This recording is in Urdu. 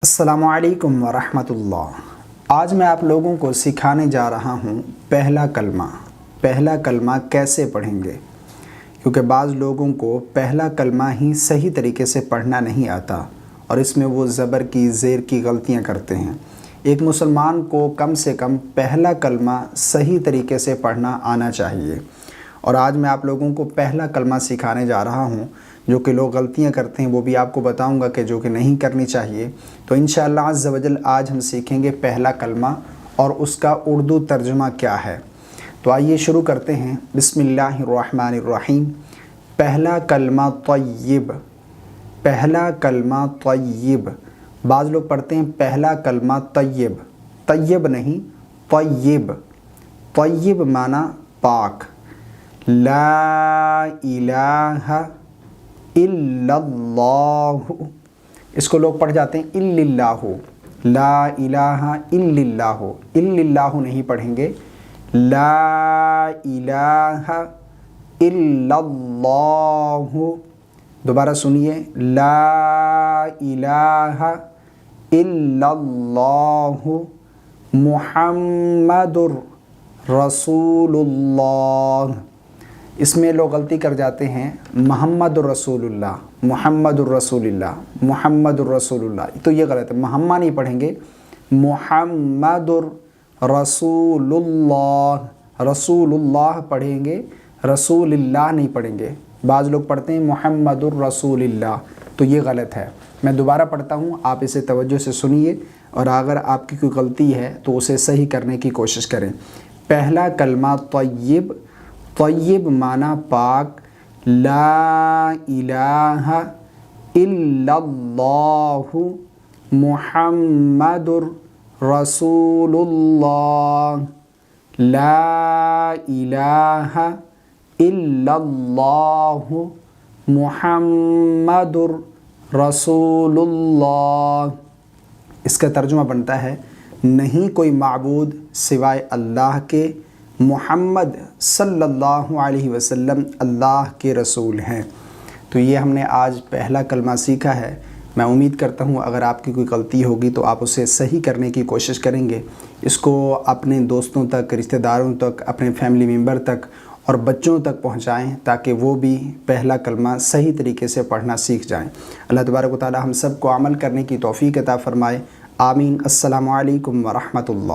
السلام علیکم ورحمۃ اللہ۔ آج میں آپ لوگوں کو سکھانے جا رہا ہوں پہلا کلمہ۔ پہلا کلمہ کیسے پڑھیں گے، کیونکہ بعض لوگوں کو پہلا کلمہ ہی صحیح طریقے سے پڑھنا نہیں آتا اور اس میں وہ زبر کی زیر کی غلطیاں کرتے ہیں۔ ایک مسلمان کو کم سے کم پہلا کلمہ صحیح طریقے سے پڑھنا آنا چاہیے، اور آج میں آپ لوگوں کو پہلا کلمہ سکھانے جا رہا ہوں۔ جو کہ لوگ غلطیاں کرتے ہیں وہ بھی آپ کو بتاؤں گا کہ جو کہ نہیں کرنی چاہیے۔ تو انشاءاللہ عز و جل آج ہم سیکھیں گے پہلا کلمہ اور اس کا اردو ترجمہ کیا ہے۔ تو آئیے شروع کرتے ہیں۔ بسم اللہ الرحمن الرحیم۔ پہلا کلمہ طیب۔ پہلا کلمہ طیب۔ بعض لوگ پڑھتے ہیں پہلا کلمہ طیب، طیب نہیں، طیب۔ طیب معنی پاک۔ لا الہ الا اللہ، اس کو لوگ پڑھ جاتے ہیں الا اللہ، لا الہ الا اللہ، الا اللہ نہیں پڑھیں گے، لا الہ الا اللہ۔ دوبارہ سنیے، لا الہ الا اللہ محمد رسول اللہ۔ اس میں لوگ غلطی کر جاتے ہیں محمد الرسول اللہ، محمد الرسول اللہ، محمد الرسول اللہ، تو یہ غلط ہے، محمد نہیں پڑھیں گے، محمد الرسول اللہ، رسول اللہ پڑھیں گے، رسول اللہ نہیں پڑھیں گے۔ بعض لوگ پڑھتے ہیں محمد الرسول اللہ، تو یہ غلط ہے۔ میں دوبارہ پڑھتا ہوں، آپ اسے توجہ سے سنیے، اور اگر آپ کی کوئی غلطی ہے تو اسے صحیح کرنے کی کوشش کریں۔ پہلا کلمہ طیب۔ طیب معنی پاک، لا الہ الا اللہ محمد رسول اللہ، لا الہ الا اللہ محمد رسول اللہ۔ اس کا ترجمہ بنتا ہے نہیں کوئی معبود سوائے اللہ کے، محمد صلی اللہ علیہ وسلم اللہ کے رسول ہیں۔ تو یہ ہم نے آج پہلا کلمہ سیکھا ہے۔ میں امید کرتا ہوں اگر آپ کی کوئی غلطی ہوگی تو آپ اسے صحیح کرنے کی کوشش کریں گے۔ اس کو اپنے دوستوں تک، رشتہ داروں تک، اپنے فیملی ممبر تک اور بچوں تک پہنچائیں تاکہ وہ بھی پہلا کلمہ صحیح طریقے سے پڑھنا سیکھ جائیں۔ اللہ تبارک و تعالی ہم سب کو عمل کرنے کی توفیق عطا فرمائے، آمین۔ السلام علیکم ورحمۃ اللہ۔